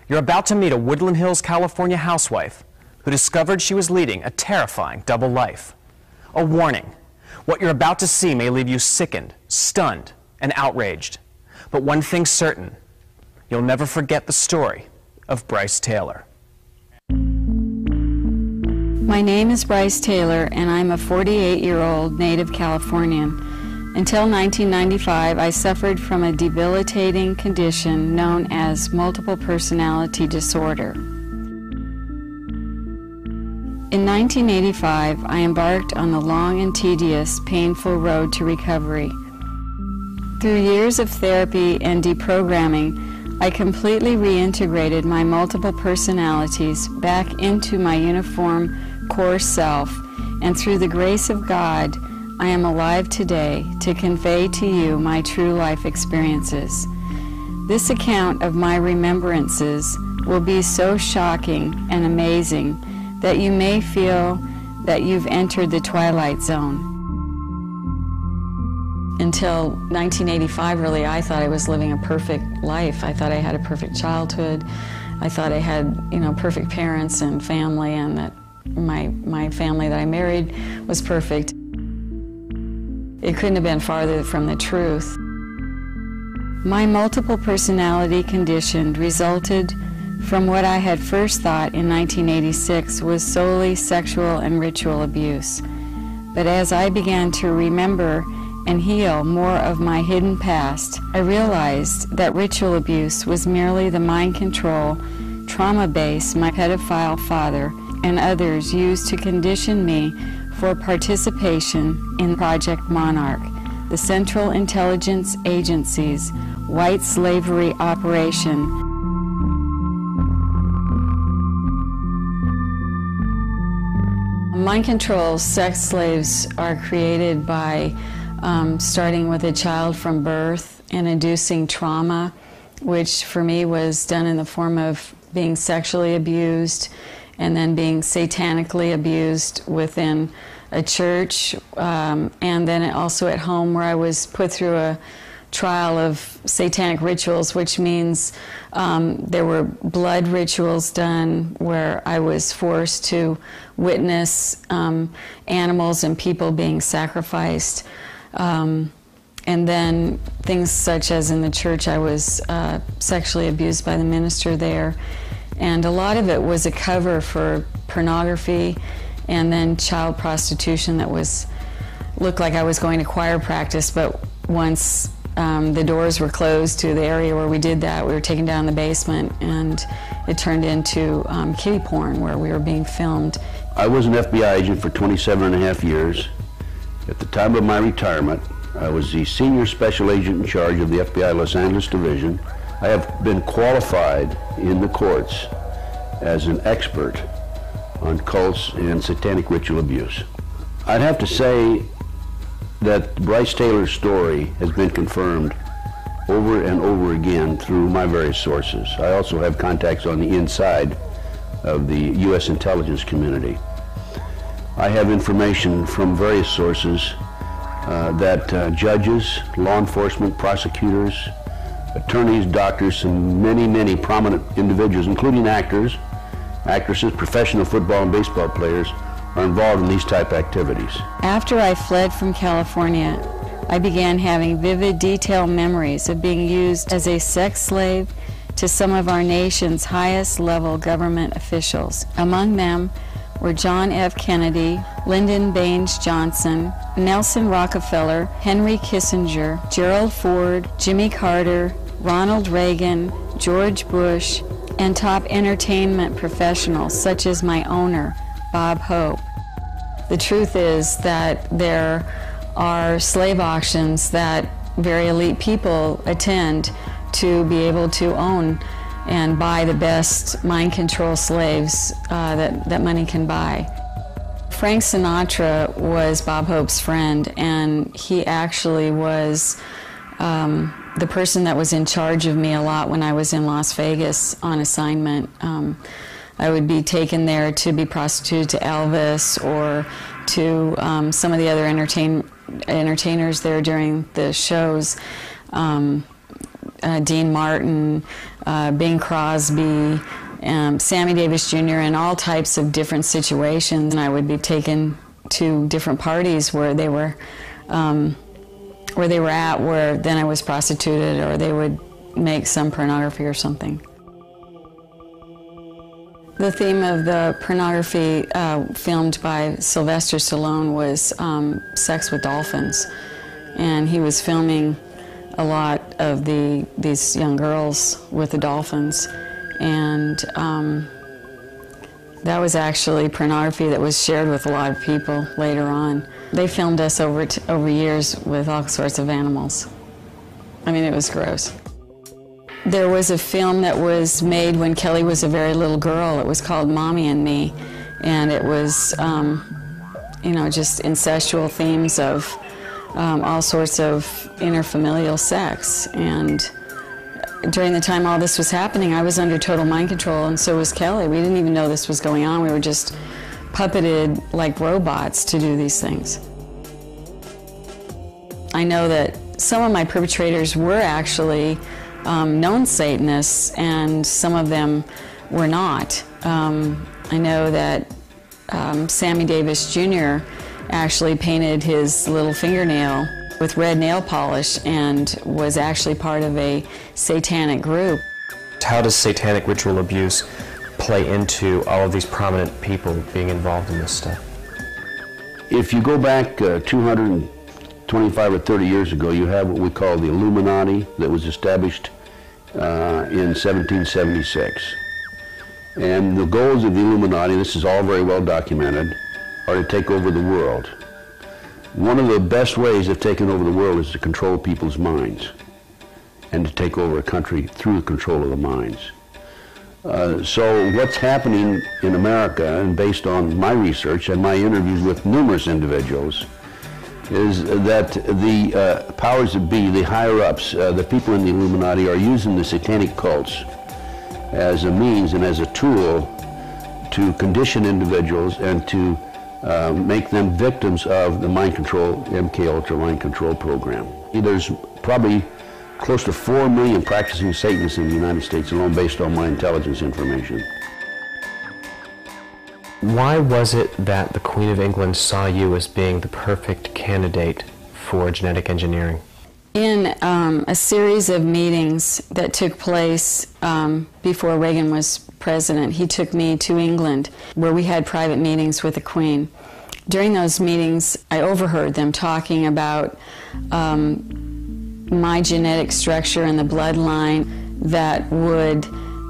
You're about to meet a Woodland Hills, California housewife who discovered she was leading a terrifying double life. A warning, what you're about to see may leave you sickened, stunned, and outraged. But one thing's certain, you'll never forget the story of Brice Taylor. My name is Brice Taylor, and I'm a 48-year-old native Californian. Until 1995, I suffered from a debilitating condition known as multiple personality disorder. In 1985, I embarked on the long and tedious, painful road to recovery. Through years of therapy and deprogramming, I completely reintegrated my multiple personalities back into my uniform core self, and through the grace of God, I am alive today to convey to you my true life experiences. This account of my remembrances will be so shocking and amazing that you may feel that you've entered the twilight zone. Until 1985, really, I thought I was living a perfect life. I thought I had a perfect childhood. I thought I had, perfect parents and family, and that my family that I married was perfect. It couldn't have been farther from the truth. My multiple personality condition resulted from what I had first thought in 1986 was solely sexual and ritual abuse. But as I began to remember and heal more of my hidden past, I realized that ritual abuse was merely the mind control, trauma base my pedophile father and others used to condition me for participation in Project Monarch, the Central Intelligence Agency's white slavery operation. Mind control sex slaves are created by starting with a child from birth and inducing trauma, which for me was done in the form of being sexually abused and then being satanically abused within a church, and then also at home, where I was put through a trial of satanic rituals, which means there were blood rituals done where I was forced to witness animals and people being sacrificed. And then things such as in the church, I was sexually abused by the minister there. And a lot of it was a cover for pornography and then child prostitution that looked like I was going to choir practice, but once the doors were closed to the area where we did that, we were taken down the basement, and it turned into kiddie porn where we were being filmed. I was an FBI agent for 27.5 years. At the time of my retirement, I was the senior special agent in charge of the FBI Los Angeles Division. I have been qualified in the courts as an expert on cults and satanic ritual abuse. I'd have to say that Brice Taylor's story has been confirmed over and over again through my various sources. I also have contacts on the inside of the U.S. intelligence community. I have information from various sources that judges, law enforcement, prosecutors, attorneys, doctors, and many prominent individuals, including actors, actresses, professional football and baseball players, are involved in these type activities. After I fled from California, I began having vivid, detailed memories of being used as a sex slave to some of our nation's highest level government officials. Among them were John F. Kennedy, Lyndon Baines Johnson, Nelson Rockefeller, Henry Kissinger, Gerald Ford, Jimmy Carter, Ronald Reagan, George Bush, and top entertainment professionals such as my owner, Bob Hope. The truth is that there are slave auctions that very elite people attend to be able to own and buy the best mind control slaves that money can buy. Frank Sinatra was Bob Hope's friend, and he actually was the person that was in charge of me a lot when I was in Las Vegas on assignment. I would be taken there to be prostituted to Elvis or to some of the other entertainers there during the shows. Dean Martin, Bing Crosby, Sammy Davis Jr., and all types of different situations. And I would be taken to different parties where they were at, where then I was prostituted, or they would make some pornography or something. The theme of the pornography filmed by Sylvester Stallone was sex with dolphins, and he was filming a lot of these young girls with the dolphins, and that was actually pornography that was shared with a lot of people later on. They filmed us over years with all sorts of animals. I mean, it was gross. There was a film that was made when Kelly was a very little girl. It was called Mommy and Me, and it was, you know, just incestual themes of all sorts of interfamilial sex. And during the time all this was happening, I was under total mind control, and so was Kelly. We didn't even know this was going on. We were just puppeted like robots to do these things. I know that some of my perpetrators were actually known Satanists, and some of them were not. I know that Sammy Davis Jr. actually painted his little fingernail with red nail polish and was actually part of a satanic group. How does satanic ritual abuse play into all of these prominent people being involved in this stuff? If you go back 225 or 30 years ago, you have what we call the Illuminati that was established in 1776. And the goals of the Illuminati, this is all very well documented, are to take over the world. One of the best ways of taking over the world is to control people's minds and to take over a country through the control of the minds. So what's happening in America, and based on my research and my interviews with numerous individuals, is that the powers that be, the higher-ups, the people in the Illuminati, are using the satanic cults as a means and as a tool to condition individuals and to make them victims of the mind control, MK Ultra mind control program. There's probably close to 4 million practicing Satanists in the United States alone, based on my intelligence information. Why was it that the Queen of England saw you as being the perfect candidate for genetic engineering? In a series of meetings that took place before Reagan was president, he took me to England, where we had private meetings with the Queen. During those meetings, I overheard them talking about my genetic structure and the bloodline that would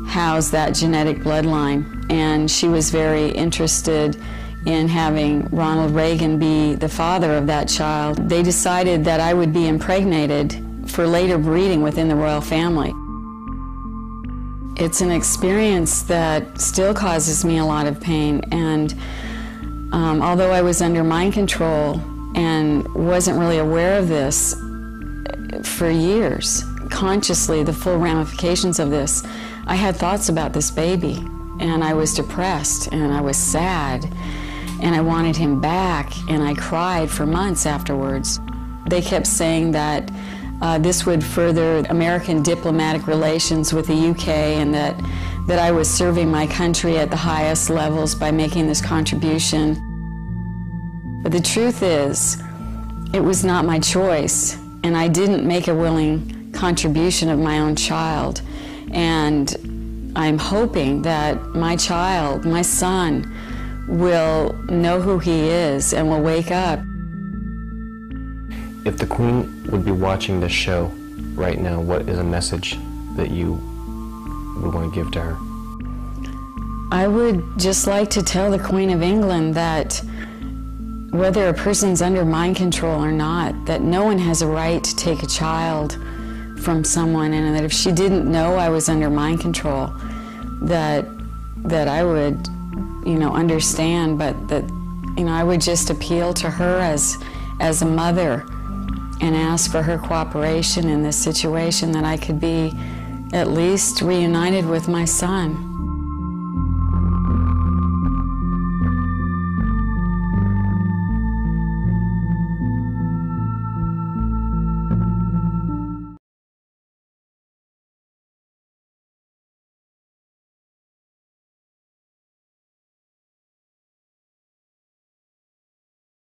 house that genetic bloodline. And she was very interested in having Ronald Reagan be the father of that child. They decided that I would be impregnated for later breeding within the royal family. It's an experience that still causes me a lot of pain, and although I was under mind control and wasn't really aware of this for years, consciously, the full ramifications of this, I had thoughts about this baby, and I was depressed, and I was sad, and I wanted him back, and I cried for months afterwards. They kept saying that this would further American diplomatic relations with the UK, and that I was serving my country at the highest levels by making this contribution. But the truth is, it was not my choice, and I didn't make a willing contribution of my own child. And I'm hoping that my child, my son, will know who he is and will wake up. If the Queen would be watching this show right now, what is a message that you would want to give to her? I would just like to tell the Queen of England that whether a person's under mind control or not, that no one has a right to take a child from someone, and that if she didn't know I was under mind control, that I would, understand, but that, I would just appeal to her as a mother and ask for her cooperation in this situation, that I could be at least reunited with my son.